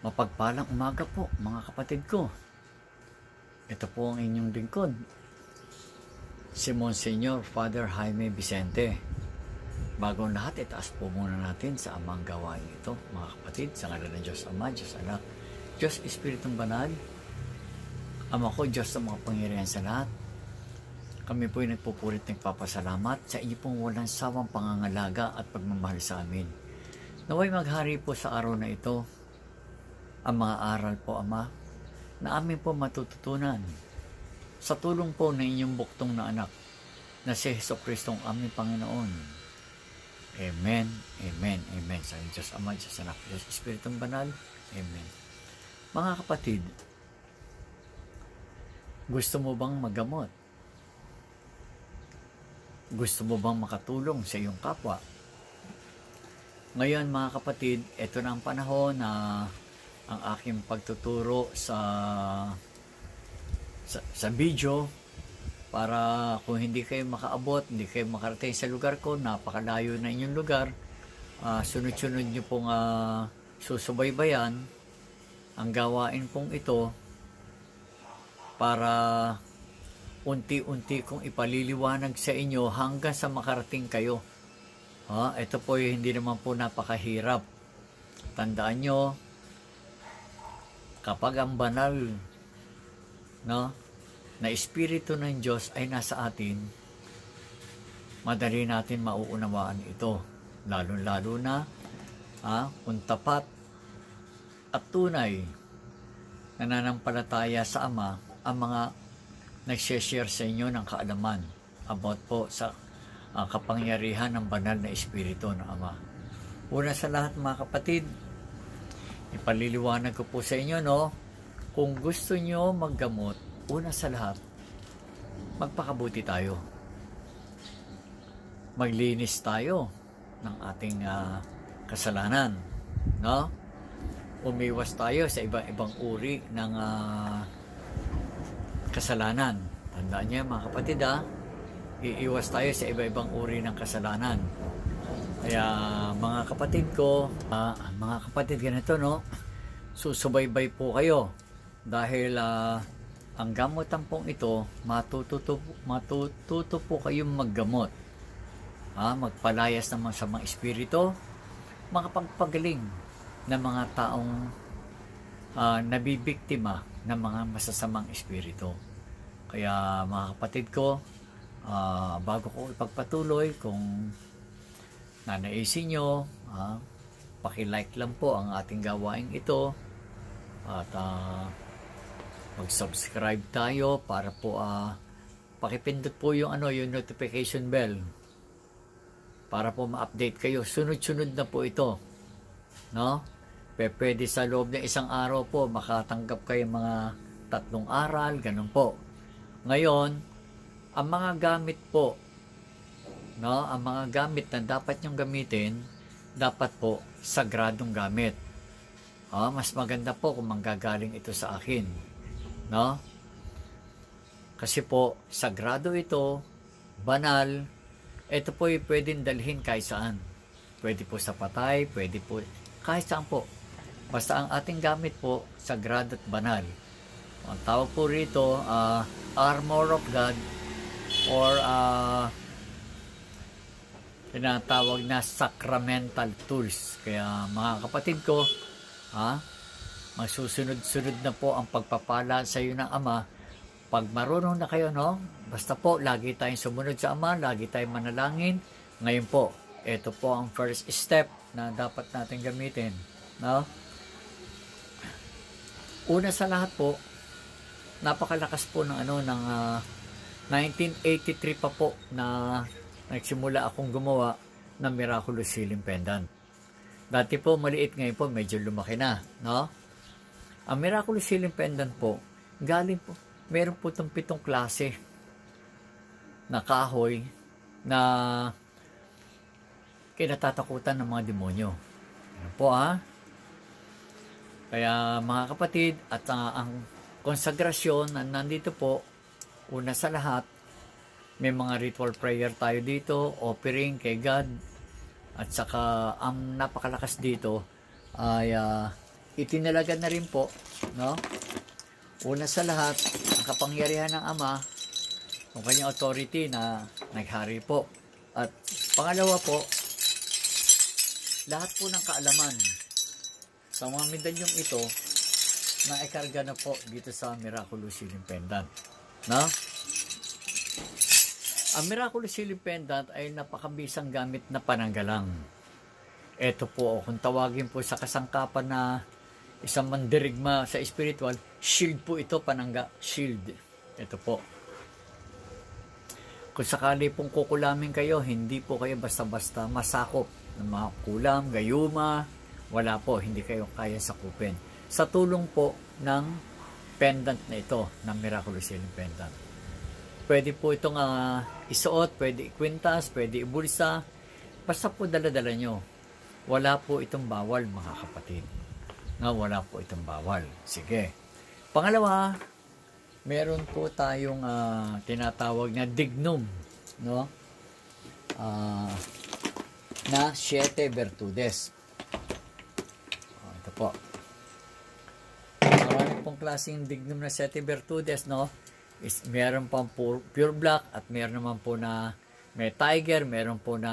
Mapagpalang umaga po mga kapatid ko. Ito po ang inyong lingkod, si Monsignor Father Jaime Vicente. Bago ang lahat, itaas po muna natin sa amang gawain ito mga kapatid, sa ngalan ng Diyos Ama, Diyos Anak, Diyos Espiritong Banal. Ama ko, Diyos ng mga pangyarihan sa lahat, kami po ay nagpupulit nagpapasalamat sa inyo pong walang sawang pangangalaga at pagmamahal sa amin. Naway maghari po sa araw na ito ang mga aral po, Ama, na amin po matututunan sa tulong po ng inyong buktong na anak na si Jesucristong aming Panginoon. Amen, amen, amen. Sa Diyos Ama, Diyos Anak, Diyos Espiritong Banal. Amen. Mga kapatid, gusto mo bang magamot? Gusto mo bang makatulong sa iyong kapwa? Ngayon mga kapatid, ito na ang panahon na ang aking pagtuturo sa video, para kung hindi kayo makaabot, hindi kayo makarating sa lugar ko, napakalayo na inyong lugar, sunod-sunod nyo pong susubaybayan ang gawain pong ito para unti-unti kong ipaliliwanag sa inyo hanggang sa makarating kayo. Ito po hindi naman po napakahirap. Tandaan nyo, kapag ang banal na Espiritu ng Diyos ay nasa atin, madali natin mauunawaan ito. Lalo-lalo na kung tapat at tunay nananampalataya sa Ama ang mga nag-share sa inyo ng kaalaman about po sa kapangyarihan ng banal na Espiritu ng Ama. Una sa lahat mga kapatid, ipaliliwanag ko po sa inyo, kung gusto nyo maggamot, una sa lahat, magpakabuti tayo. Maglinis tayo ng ating kasalanan. Umiwas tayo sa iba-ibang uri ng kasalanan. Tandaan niyo mga kapatid, iiwas tayo sa iba-ibang uri ng kasalanan. Kaya mga kapatid ko, mga kapatid, ganito, susubaybay po kayo dahil ang gamutan pong ito, matututo po kayong maggamot, magpalayas ng masamang espiritu, makapagpagaling ng mga taong nabibiktima ng mga masasamang espiritu. Kaya mga kapatid ko, bago ko ipagpatuloy, kung nanaisin nyo, paki-like lang po ang ating gawain ito at mag-subscribe tayo para po pakipindot po yung yung notification bell para po ma-update kayo. Sunod-sunod na po ito, pwede sa loob ng isang araw po makatanggap kayo mga 3 aral, ganun po. Ngayon, ang mga gamit po, ang mga gamit na dapat nyong gamitin, dapat po sagradong gamit. Mas maganda po kung manggagaling ito sa akin, kasi po sagrado ito, banal. Ito po pwedeng dalhin kahit saan. Pwede po sa patay, pwede po kahit saan po, basta ang ating gamit po sagrado at banal. Ang tawag po rito armor of God, or tinatawag na sacramental tools. Kaya mga kapatid ko, magsusunod-sunod na po ang pagpapala sa iyo ng Ama. Pag marunong na kayo, basta po lagi tayong sumunod sa Ama, lagi tayong manalangin. Ngayon po, ito po ang first step na dapat natin gamitin. Una sa lahat po, napakalakas po ng ng 1983 pa po na nagsimula akong gumawa ng Miraculous Healing Pendant. Dati po maliit, ngayon po medyo lumaki na, Ang Miraculous Healing Pendant po, galing po, meron po itong 7 klase na kahoy na kinatatakutan ng mga demonyo. Ano po Kaya mga kapatid, at ang konsagrasyon na nandito po, una sa lahat, may mga ritual prayer tayo dito, offering kay God, at saka ang napakalakas dito ay itinalaga na rin po, no? Una sa lahat, ang kapangyarihan ng Ama, ang kanyang authority na naghari po. At pangalawa po, lahat po ng kaalaman sa mga medalyong ito na ikarga na po dito sa Miraculous Healing Pendant. No? Ang Miraculous Healing Pendant ay napakabisang gamit na pananggalang. Ito po, kung tawagin po sa kasangkapan na isang mandirigma sa spiritual, shield po ito, panangga, shield. Ito po. Kung sakali pong kukulamin kayo, hindi po kayo basta-basta masakop ng mga kulam, gayuma, wala po, hindi kayo kaya sakupin. Sa tulong po ng pendant na ito, ng Miraculous Healing Pendant. Pwede po itong isuot, pwede ikwintas, pwede ibulsa, basta po dala-dala nyo. Wala po itong bawal, mga kapatid. Wala po itong bawal. Sige. Pangalawa, meron po tayong tinatawag na dignum, no? Na 7 virtudes. Ito po. Marami pong klaseng dignum na 7 virtudes, no? Meron pang pure black at meron naman po na may tiger, meron po na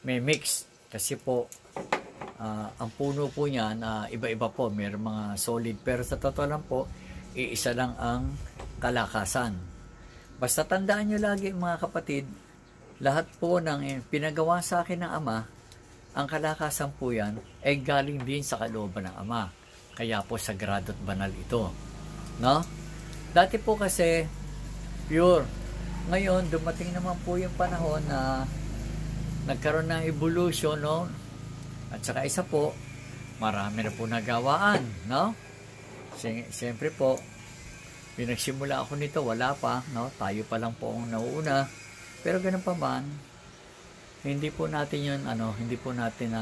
may mix. Kasi po, ang puno po niyan, iba-iba po. Meron mga solid, pero sa totoo lang po, iisa lang ang kalakasan. Basta tandaan nyo lagi, mga kapatid, lahat po ng pinagawa sa akin ng Ama, ang kalakasan po yan ay galing din sa kalooban ng Ama. Kaya po sagrado at banal ito. No? Dati po kasi pure. Ngayon, dumating naman po yung panahon na nagkaroon ng evolution, no? At saka isa po, marami na po nagawaan, no? Siyempre po, pinagsimula ako nito, wala pa, no? Tayo pa lang po ang nauuna. Pero ganun pa man, hindi po natin yun, hindi po natin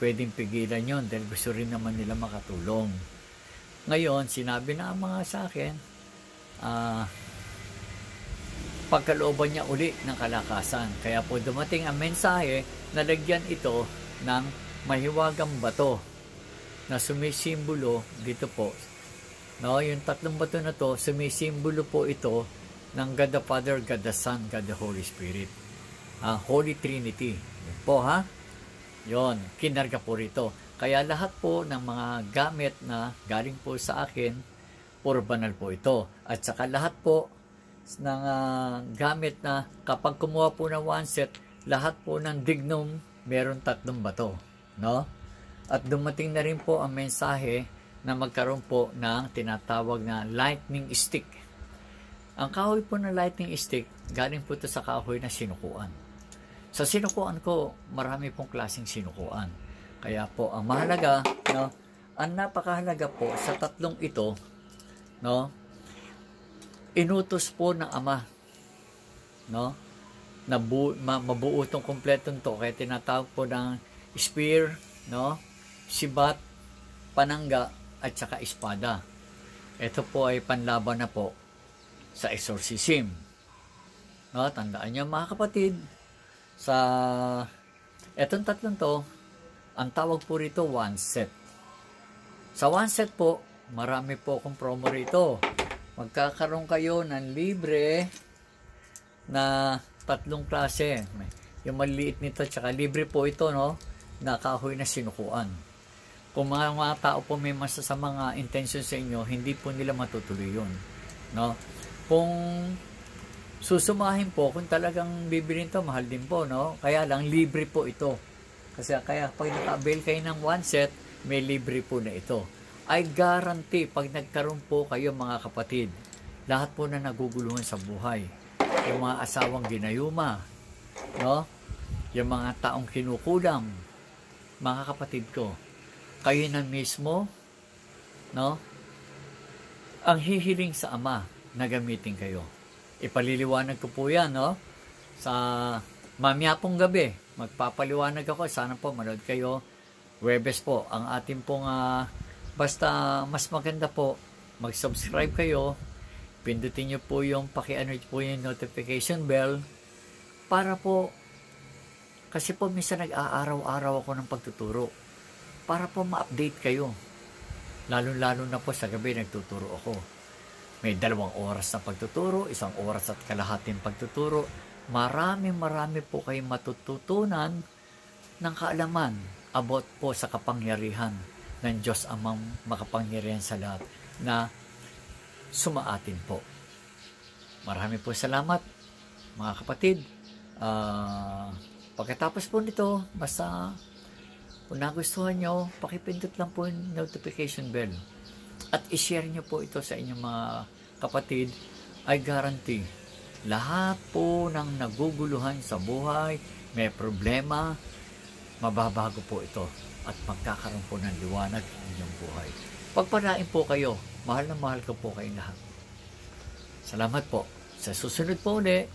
pwedeng pigilan yun dahil gusto rin naman nila makatulong. Ngayon, sinabi na mga sa akin, pagkalooban niya uli ng kalakasan. Kaya po dumating ang mensahe na lagyan ito ng mahiwagang bato na sumisimbolo dito po. No, yung tatlong bato na to, sumisimbolo po ito ng God the Father, God the Son, God the Holy Spirit. Holy Trinity. Yun po, ha? Yun, kinarga po rito. Kaya lahat po ng mga gamit na galing po sa akin, puro banal po ito. At saka lahat po ng gamit na kapag kumuha po ng one set, lahat po ng dignum, meron 3 bato. No? At dumating na rin po ang mensahe na magkaroon po ng tinatawag na lightning stick. Ang kahoy po ng lightning stick, galing po ito sa kahoy na sinukuan. Sa sinukuan ko, marami pong klaseng sinukuan. Kaya po, ang mahalaga, no, ang napakahalaga po sa 3 ito, no, inutos po ng Ama, no, na mabuo itong kompletong to, kaya tinatawag po ng spear, no, sibat, panangga, at saka espada. Ito po ay panlaban na po sa exorcism. No, tandaan niyo mga kapatid, sa etong 3 to, ang tawag po rito one set. Sa one set po, marami po akong promo rito. Magkakaroon kayo ng libre na 3 klase. Yung maliit nito, tsaka libre po ito, no, na kahoy na sinukuan. Kung mga tao po may masasamang intention sa inyo, hindi po nila matutuloy yun. No? Kung susumahin po, kung talagang bibilin to, mahal din po, no? Kaya lang, libre po ito. Kasi kaya pag naka-avail kayo ng one set, may libre po na ito. I guarantee, pag nagkaroon po kayo mga kapatid, lahat po na naguguluhan sa buhay. Yung mga asawang ginayuma, no? Yung mga taong kinukulang, mga kapatid ko, kayo na mismo, no, ang hihiling sa Ama na gamitin kayo. Ipaliliwanag ko po yan, no, sa mamaya pong gabi. Magpapaliwanag ako, sana po manood kayo. Webes po, ang ating pong basta mas maganda po, mag-subscribe kayo, pindutin nyo po yung paki-ano po yung notification bell, para po, kasi po minsan nag-aaraw-araw ako ng pagtuturo. para po ma-update kayo. Lalo-lalo na po sa gabi nagtuturo ako. May 2 oras na pagtuturo, 1 oras at kalahating pagtuturo. Marami po kayong matututunan ng kaalaman about po sa kapangyarihan ng Diyos Amang makapangyarihan sa lahat na sumaatin po. Marami po salamat mga kapatid. Pagkatapos po nito, basta kung nagustuhan nyo, pakipindot lang po yung notification bell at i-share nyo po ito sa inyong mga kapatid. I guarantee lahat po ng naguguluhan sa buhay, may problema, mababago po ito at magkakaroon po ng liwanag ang inyong buhay. Pagpalain po kayo. Mahal na mahal ko po kayong lahat. Salamat po. Sa susunod po ulit.